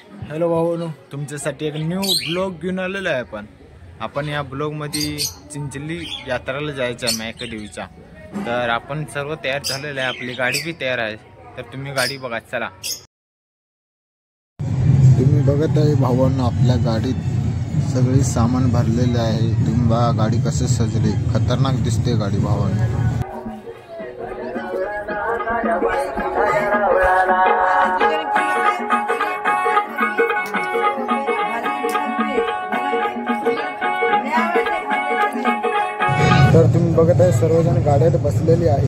Hello भाऊ, तुमच्यासाठी एक न्यू ब्लॉग घेऊन आलेलो आहे आपण या ब्लॉग मध्ये चिंचली यात्राला जायचं आहे मैकदेवीचा। तर आपण सर्व तयार झालेलं आहे, आपली गाडी भी तयार आहे। तर तुम्ही गाडी बघा, चला। तुम्ही बघत आहे भावांनो, आपल्या गाडीत सगळी सामान भरलेले आहे। तुम्ही बघा गाडी कसे सजली, खतरनाक दिसते गाडी भावांनो। तर तुम्ही बघत आहे सर्वजण गाड्यात बसलेली आहे।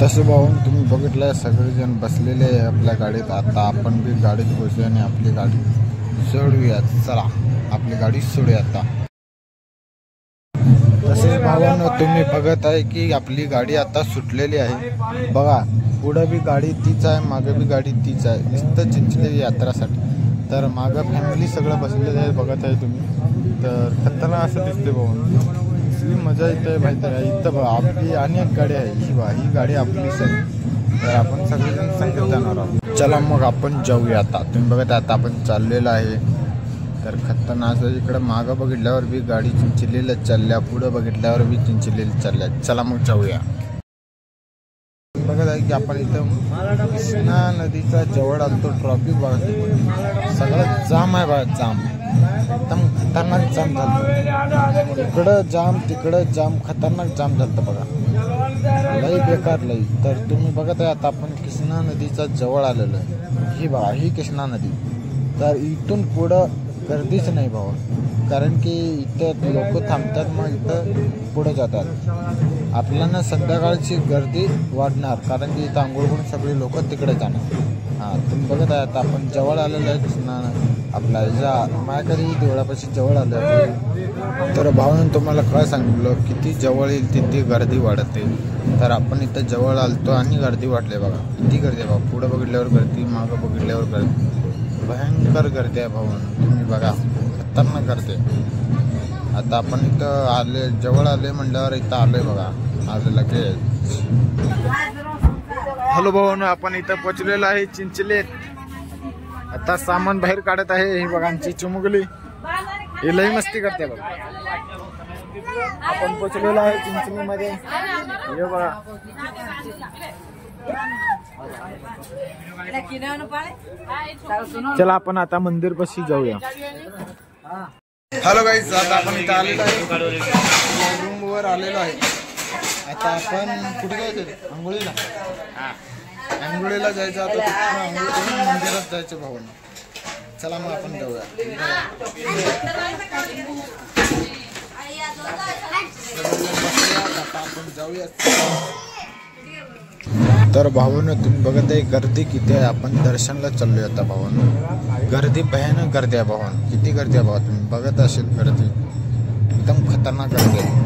तसे भाऊन तुम्ही बघितलं सगळेजण बसलेले आहे आपल्या गाडीत। आता आपण भी गाडीत बसू आणि आपली गाडी सोडूया। चला आपली गाडी सोडूया आता। तसेच भावांनो तुम्ही बघत आहे की आपली गाडी आता सुटलेली आहे। बघा पुढे भी गाडी तीच आहे, मागे भी गाडी तीच आहे, नुसतं चिंचली यात्रासाठी। तर मागं फॅमिली सगळं बसलेलं आहे, बघत आहे तुम्ही। तर खतरनाक असं दिसते भाऊ, इतकी मजा येते माहिती आहे। इथं बघा आपली अनेक गाडी आहे, ही गाडी आपलीच आहे। तर आपण सगळेजण संगीत जाणार आहोत। चला मग आपण जाऊया आता। तुम्ही बघत आता आपण चाललेलो आहे। तर खतरनाक इकडे मागं बघितल्यावर बी गाडी चिंचलीला चालल्या, पुढे बघितल्यावर बी चिंचलीला चालल्या। चला मग जाऊया। बघत आहे की आपण इथं कृष्णा नदीचा जवळ आलतो। ट्रॉफिक बघा सगळं जाम आहे, बघा जाम एकदम खतरनाक जाम झालं। इकडं जाम तिकडं जाम, खतरनाक जाम झालं बघा, लई बेकार लई। तर तुम्ही बघत आहे आता आपण कृष्णा नदीचा जवळ आलेलो आहे। ही बघा ही कृष्णा नदी। तर इथून पुढं गर्दीच नाही भाऊ, कारण की इथं लोक थांबतात, मग इथं पुढे जातात। आपल्याला संध्याकाळची गर्दी वाढणार, कारण की इथं आंघोळ करून सगळे लोक तिकडे जाणार। तुम्ही बघत आहे आता आपण जवळ आलेलं आहे कृष्णा आपला ह्याच्या माझ्याकडे देवळापाशी जवळ आलं आहे। तर भावानं तुम्हाला काय सांगितलं, किती जवळ येईल तिथे गर्दी वाढते। तर आपण इथं जवळ आलतो आणि गर्दी वाढली बघा, किती गर्दी आहे भाऊ। पुढे बघितल्यावर गर्दी, मागं बघितल्यावर गर्दी, भयंकर गर्दी आहे भाऊ। तुम्ही बघा खतरनाक गर्दी। आता आपण इथं आले, जवळ आले म्हणल्यावर इथं आलोय बघा, आले लगेच। हॅलो भाऊ, आपण इथं पोचलेलो आहे चिंचलीत। आता सामान बाहेर काढत आहे। ही बघा आमची चिमुकली, ही लई मस्ती करते बघा। आपण पोचलेलो आहे चिंचली मध्ये, हे बघा। चला आपण आता मंदिर पाशी जाऊया। हॅलो गाईज, आता आपण इथं आलेलो आहे, रूम वर आलेलो आहे। आता आपण कुठे जायचं, आंघोळीला। आंघोळीला जायचं आता, आंघोळ करून मंदिरात जायचं भावांना। चला मग आपण जाऊया। आता आपण जाऊया। तर भावांनो तुम्ही बघत आहे गर्दी किती आहे, आपण दर्शनला चाललोय आता भावांनो। गर्दी भयानक गर्दी आहे भावांनो, किती गर्दी आहे भावा, तुम्ही बघत असेल गर्दी एकदम खतरनाक गर्दी आहे।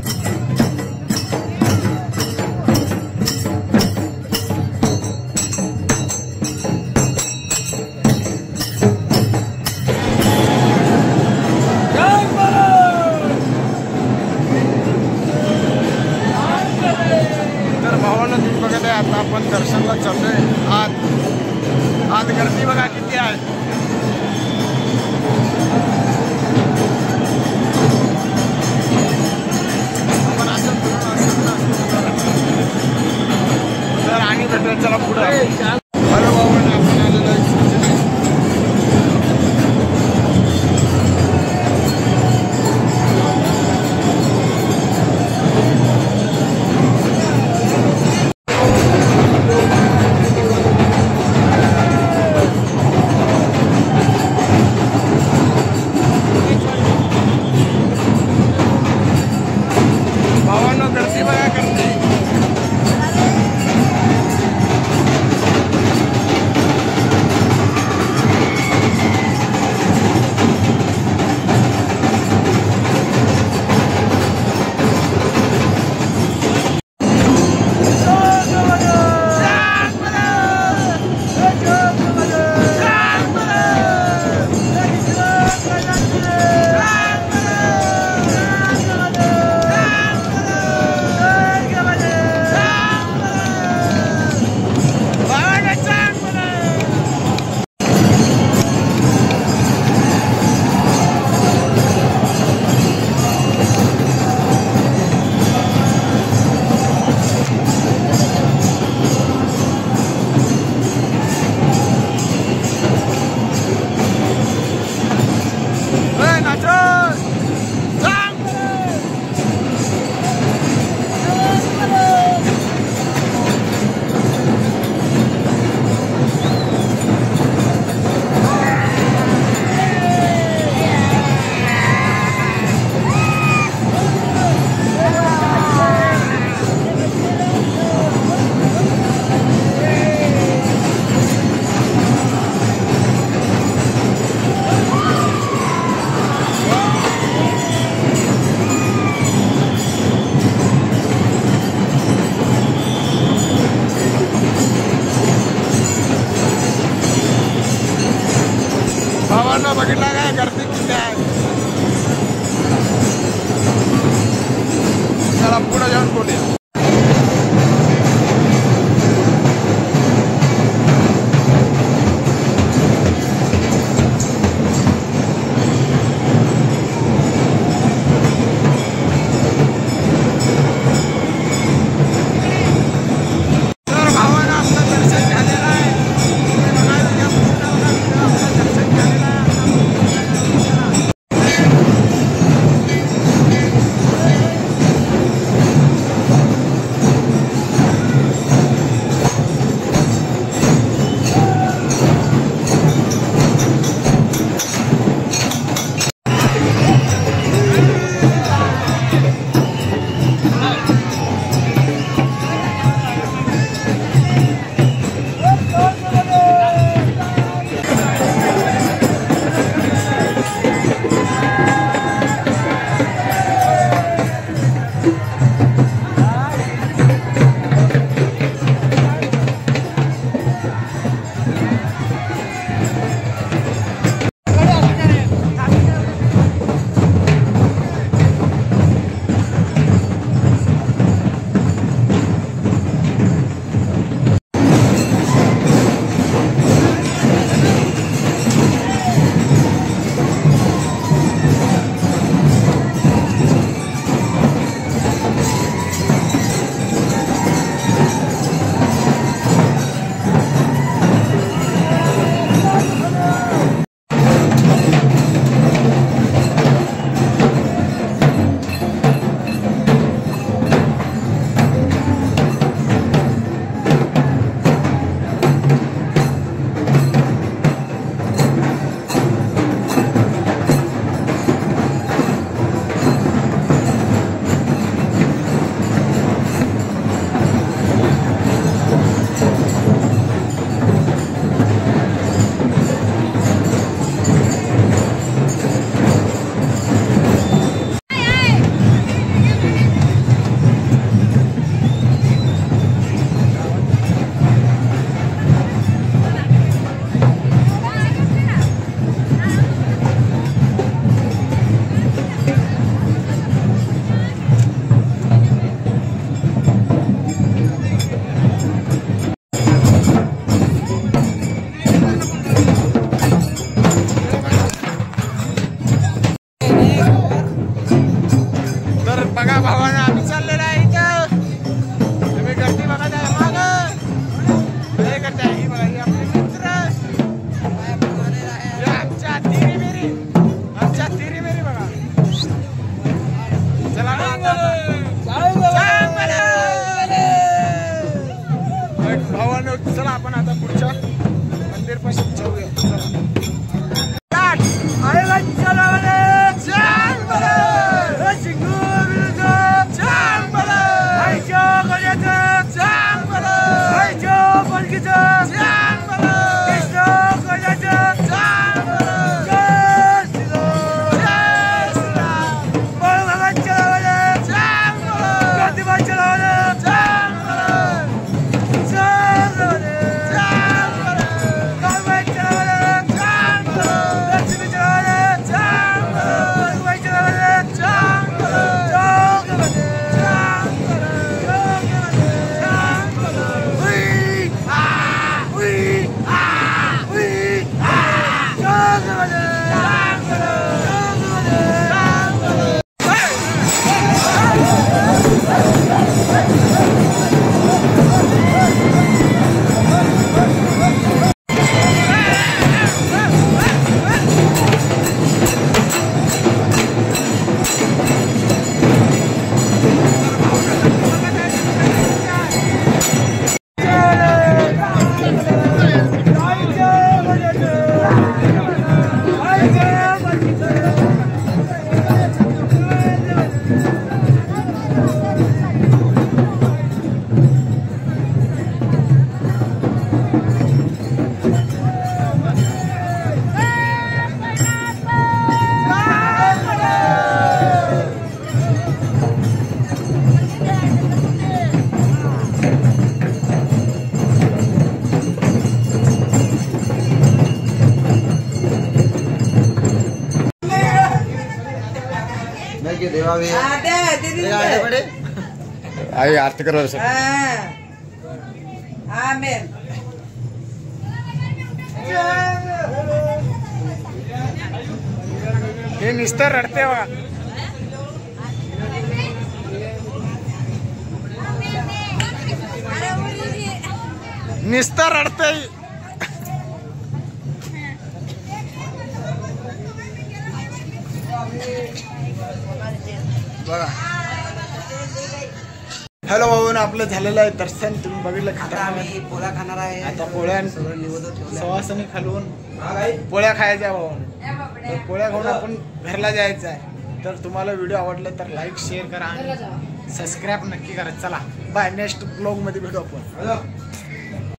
आता आपण दर्शनला चाललोय। आत गर्दी बघा किती आहे। तर आणि भेटूया, चला पुढे। हॅलो भाऊ, आपण आलेलो आहे। गर्दी बघा गर्दी। पुढच्या तेरी मेरी बघा. चला भावानो, चला आपण आता पुढच्या मंदिर पासून जाऊया. आई आरती करो सर. आमेन. हे नुसतं रडते बघा. नुसतं रडते बघा. हॅलो भाऊन, आपलं झालेलं आहे दर्शन. तुम्ही बघितलं पोळ्या खाणार आहे. आता पोळ्या सवासनी खालून पोळ्या खायच्या भाऊन. पोळ्या खाऊन आपण घरला जायचं आहे. तर तुम्हाला व्हिडिओ आवडला तर लाईक शेअर करा आणि सबस्क्राईब नक्की करा. चला बाय, नेक्स्ट ब्लॉग मध्ये भेटू आपण.